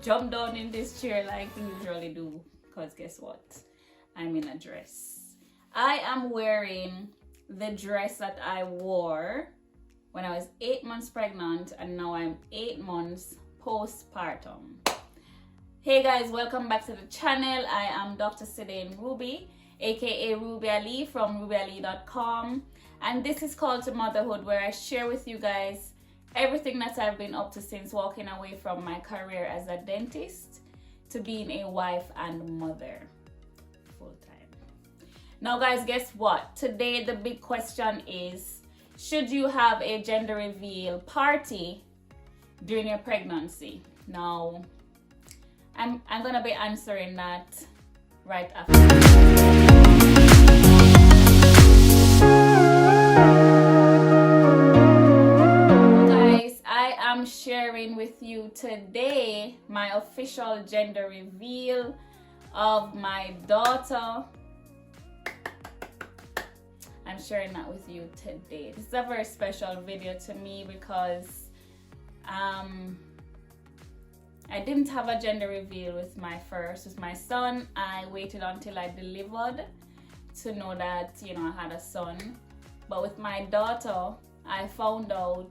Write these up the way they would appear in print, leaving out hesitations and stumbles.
jump down in this chair like we usually do, because guess what? I'm in a dress. I am wearing the dress that I wore when I was 8 months pregnant, and now I'm 8 months postpartum. Hey guys, welcome back to the channel. I am Dr. Sedane Rubie, aka RubieAllee from RubieAllee.com, and this is called to Motherhood, where I share with you guys everything that I've been up to since walking away from my career as a dentist to being a wife and mother full time. Now guys, guess what? Today the big question is, should you have a gender reveal party during your pregnancy? Now, I'm gonna be answering that right after. I'm sharing with you today my official gender reveal of my daughter. I'm sharing that with you today. This is a very special video to me because I didn't have a gender reveal with my son. I waited until I delivered to know that, you know, I had a son. But with my daughter, I found out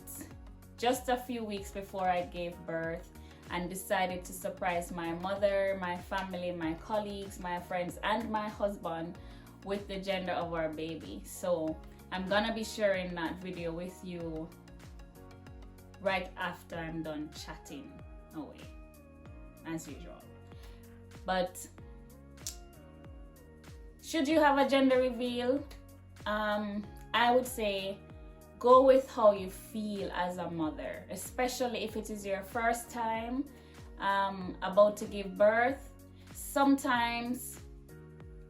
just a few weeks before I gave birth, and decided to surprise my mother, my family, my colleagues, my friends, and my husband with the gender of our baby. So I'm gonna be sharing that video with you right after I'm done chatting away, as usual. But should you have a gender reveal? I would say go with how you feel as a mother, especially if it is your first time about to give birth. Sometimes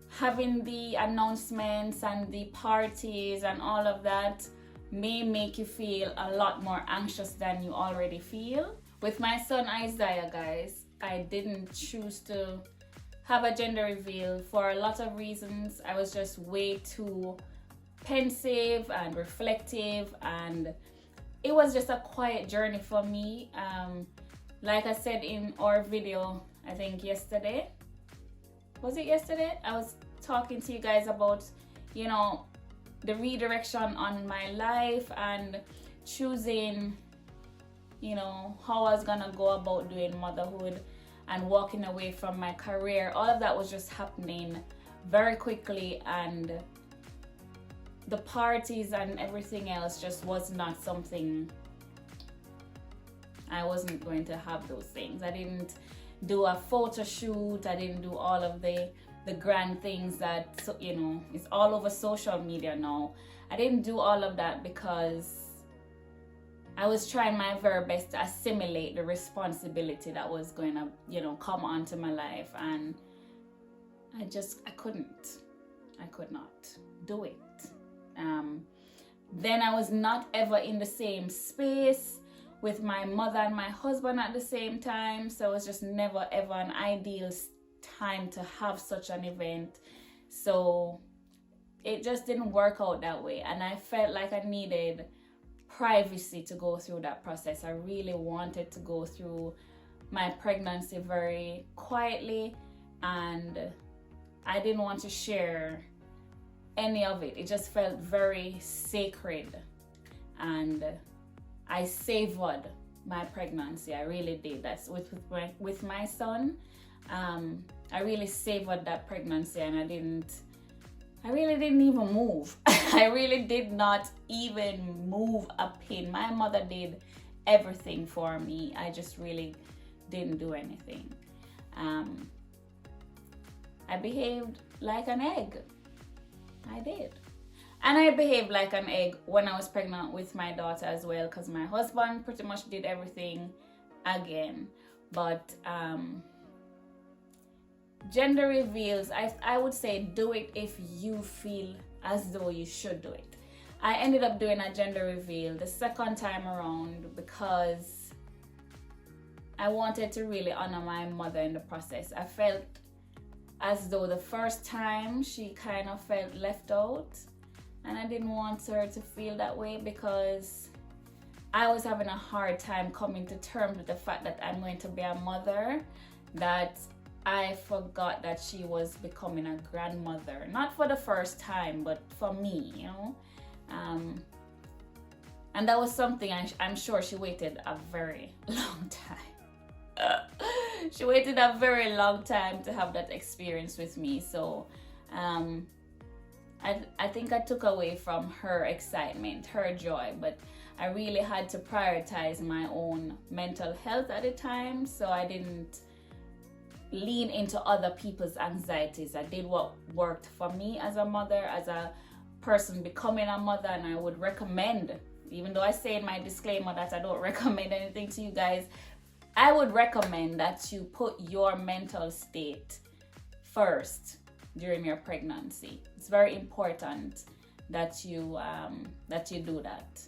having the announcements and the parties and all of that may make you feel a lot more anxious than you already feel. With my son Isaiah, guys, I didn't choose to have a gender reveal for a lot of reasons. I was just way too pensive and reflective, and it was just a quiet journey for me. Like I said in our video, I think yesterday, was it yesterday? I was talking to you guys about, you know, the redirection on my life and choosing, you know, how I was gonna go about doing motherhood and walking away from my career. All of that was just happening very quickly, and the parties and everything else just was not something. I wasn't going to have those things. I didn't do a photo shoot. I didn't do all of the grand things that, you know, it's all over social media now. I didn't do all of that because I was trying my very best to assimilate the responsibility that was going to, you know, come onto my life, and I could not do it. Then I was not ever in the same space with my mother and my husband at the same time, so it was just never ever an ideal time to have such an event. So it just didn't work out that way, and I felt like I needed privacy to go through that process. I really wanted to go through my pregnancy very quietly, and I didn't want to share any of it. It just felt very sacred, and I savored my pregnancy. I really did. That's with my son. I really savored that pregnancy, and I really didn't even move. I really did not even move a pin. My mother did everything for me. I just really didn't do anything. I behaved like an egg. I did. And I behaved like an egg when I was pregnant with my daughter as well, because my husband pretty much did everything again. But gender reveals, I would say do it if you feel as though you should do it. I ended up doing a gender reveal the second time around because I wanted to really honor my mother in the process. I felt as though the first time she kind of felt left out, and I didn't want her to feel that way because I was having a hard time coming to terms with the fact that I'm going to be a mother, that I forgot that she was becoming a grandmother. Not for the first time, but for me, you know. And that was something I'm sure she waited a very long time. She waited a very long time to have that experience with me. So I think I took away from her excitement, her joy, but I really had to prioritize my own mental health at the time. So I didn't lean into other people's anxieties. I did what worked for me as a mother, as a person becoming a mother, and I would recommend, even though I say in my disclaimer that I don't recommend anything to you guys, I would recommend that you put your mental state first during your pregnancy. It's very important that you do that.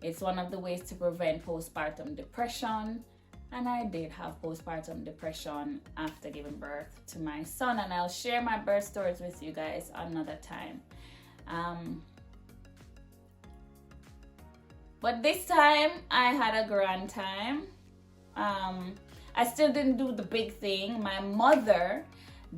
It's one of the ways to prevent postpartum depression. And I did have postpartum depression after giving birth to my son, and I'll share my birth stories with you guys another time. But this time I had a grand time. I still didn't do the big thing. My mother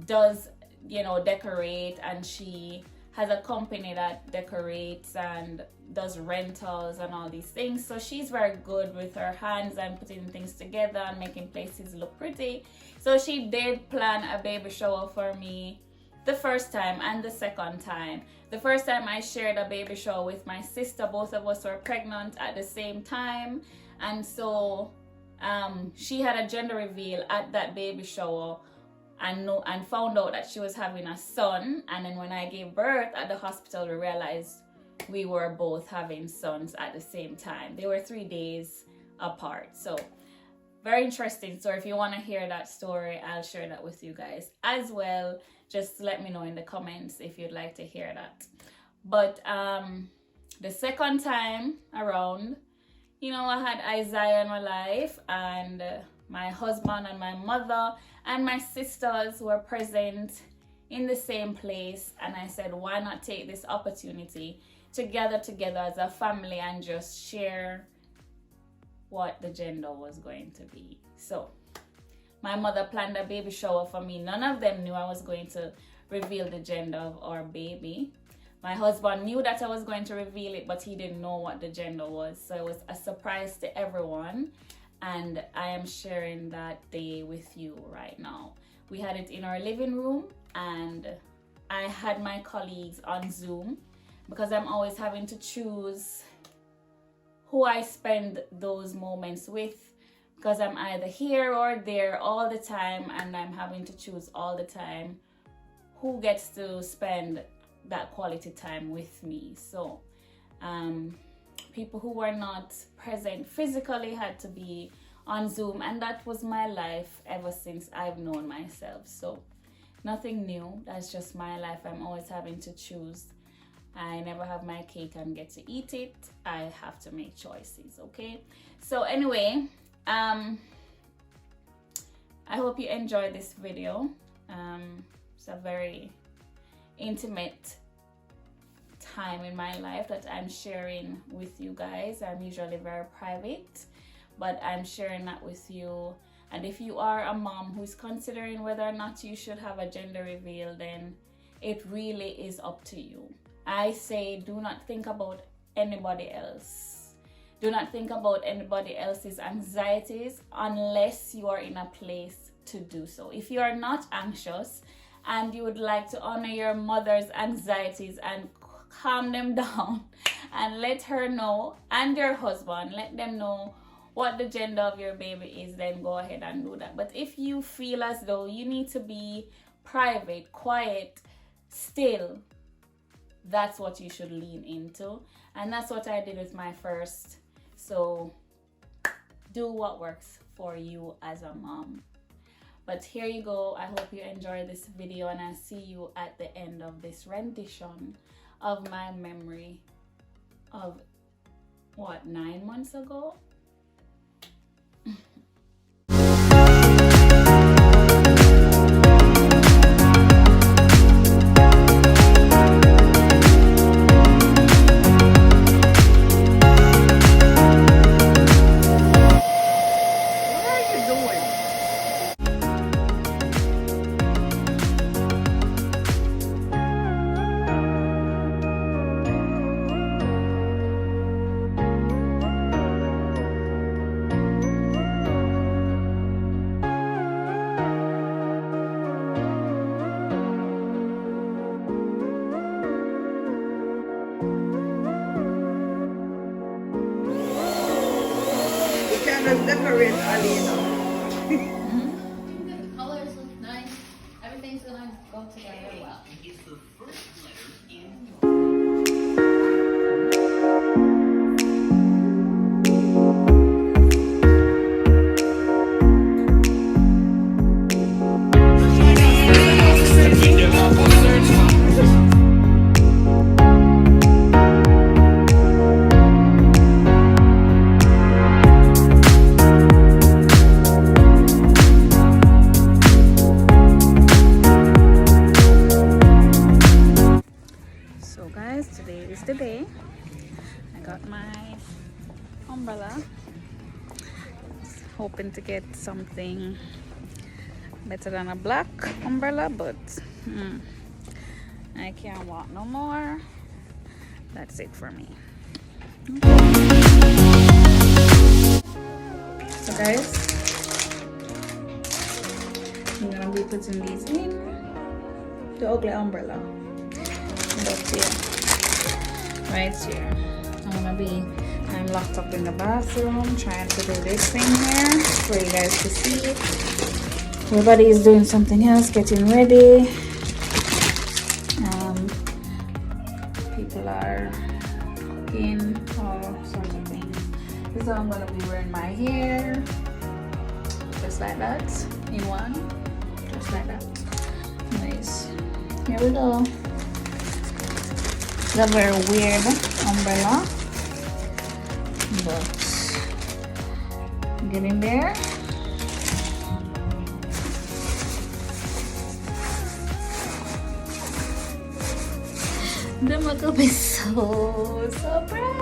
does, you know, decorate, and she has a company that decorates and does rentals and all these things. So she's very good with her hands and putting things together and making places look pretty. So she did plan a baby shower for me the first time and the second time. The first time I shared a baby shower with my sister. Both of us were pregnant at the same time. And so she had a gender reveal at that baby shower and found out that she was having a son. And then when I gave birth at the hospital, we realized we were both having sons at the same time. They were 3 days apart. So very interesting. So if you want to hear that story, I'll share that with you guys as well. Just let me know in the comments if you'd like to hear that. But the second time around, you know, I had Isaiah in my life, and my husband and my mother and my sisters were present in the same place. And I said, why not take this opportunity to gather together as a family and just share what the gender was going to be. So my mother planned a baby shower for me. None of them knew I was going to reveal the gender of our baby. My husband knew that I was going to reveal it, but he didn't know what the gender was. So it was a surprise to everyone. And I am sharing that day with you right now. We had it in our living room, and I had my colleagues on Zoom because I'm always having to choose who I spend those moments with, because I'm either here or there all the time, and I'm having to choose all the time who gets to spend that quality time with me. So people who were not present physically had to be on Zoom, and that was my life ever since I've known myself. So nothing new, that's just my life. I'm always having to choose. I never have my cake and get to eat it. I have to make choices, okay? So anyway, I hope you enjoyed this video. It's a very intimate time in my life that I'm sharing with you guys. I'm usually very private, but I'm sharing that with you. And if you are a mom who's considering whether or not you should have a gender reveal, then it really is up to you. I say do not think about anybody else. Do not think about anybody else's anxieties unless you are in a place to do so. If you are not anxious and you would like to honor your mother's anxieties and calm them down and let her know, and your husband, let them know what the gender of your baby is, then go ahead and do that. But if you feel as though you need to be private, quiet, still, that's what you should lean into. And that's what I did with my first. So do what works for you as a mom. But here you go. I hope you enjoyed this video, and I'll see you at the end of this rendition of my memory of what, 9 months ago. gonna decorate Ali, you know. The colors look nice. Everything's gonna go together well. So guys, today is the day. I got my umbrella. Hoping to get something better than a black umbrella, but I can't walk no more. That's it for me. So guys, I'm gonna be putting these in the ugly umbrella. But yeah, right here. I'm locked up in the bathroom trying to do this thing here for you guys to see. Everybody is doing something else, getting ready. People are cooking, all sorts of things. This is how I'm gonna be wearing my hair, just like that, in one, just like that. Nice. Here we go. It's a very weird umbrella, but get in there. The makeup is so bright.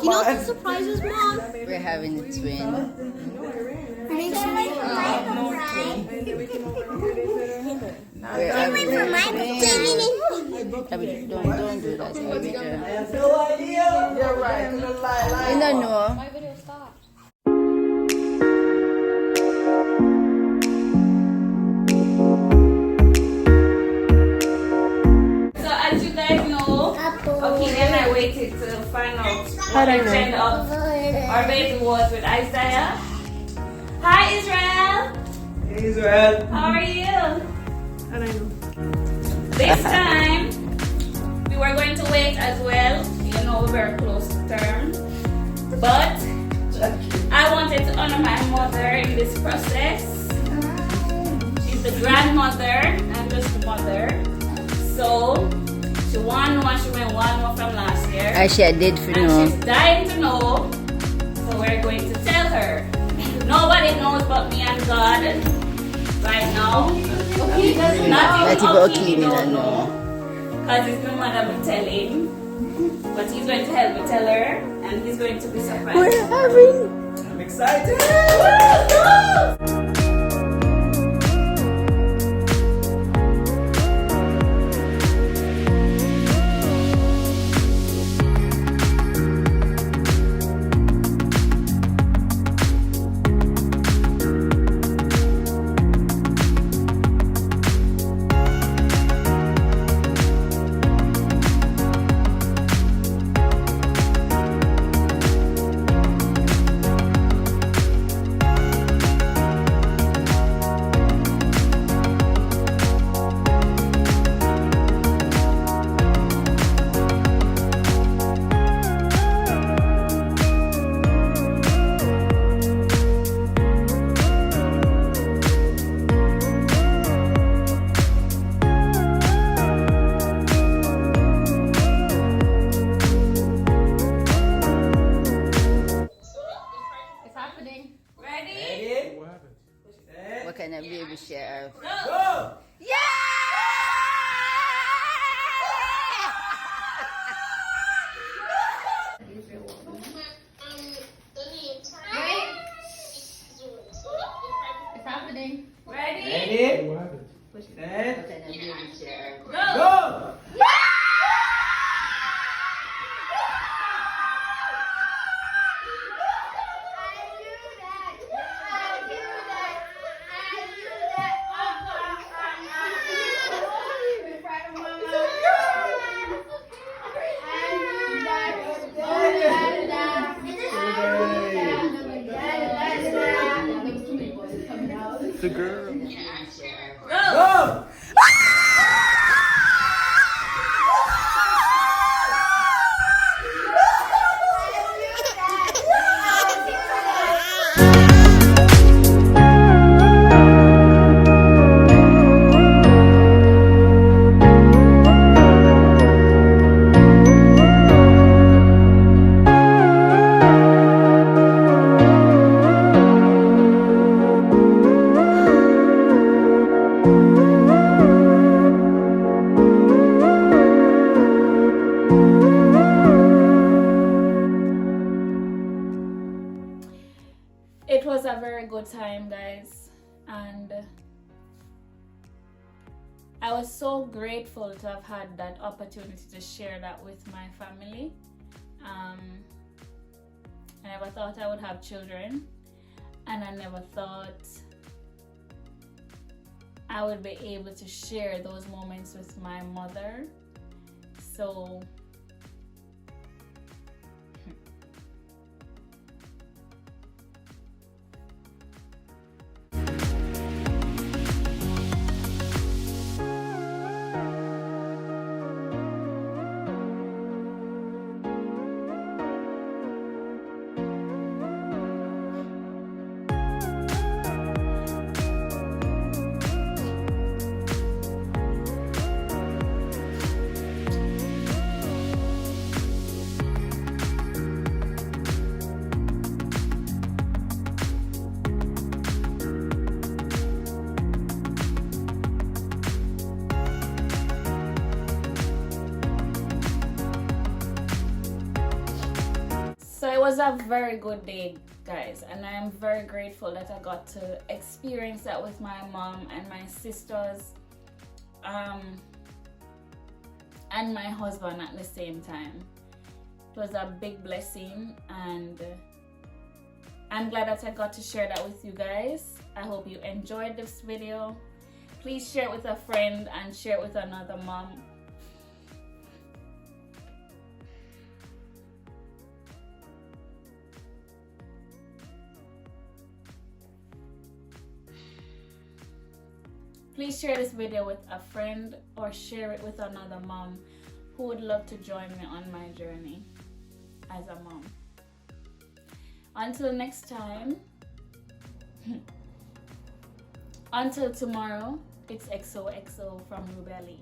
You know the surprises, Mom? We're having a twin. We're Having a twin. Don't do that. No idea. You're right. You don't know. My video stopped. So as you guys know, okay, then I waited to find out what the trend of our baby was with Isaiah. Hi Israel! Hey Israel. How are you? This time, we were going to wait as well. You know, we were close to term. But I wanted to honor my mother in this process. She's the grandmother, I'm just the mother. So, she won one, she went one more from last year. Actually, I did for And no. she's dying to know. So we're going to tell her. Nobody knows but me and God right now. Okay, not even okay, don't know. Because it's my mother be telling. But he's going to help me tell her. And he's going to be surprised. We're having. I'm excited. and a baby sheriff. Go! It's happening. Ready? And Set. a baby sheriff. Go! The girl. Go! It was a very good time, guys, and I was so grateful to have had that opportunity to share that with my family. I never thought I would have children, and I never thought I would be able to share those moments with my mother. So it was a very good day, guys, and I am very grateful that I got to experience that with my mom and my sisters and my husband at the same time. It was a big blessing, and I'm glad that I got to share that with you guys. I hope you enjoyed this video. Please share it with a friend and share it with another mom. Please share this video with a friend or share it with another mom who would love to join me on my journey as a mom. Until next time, until tomorrow, it's XOXO from RubieAllee.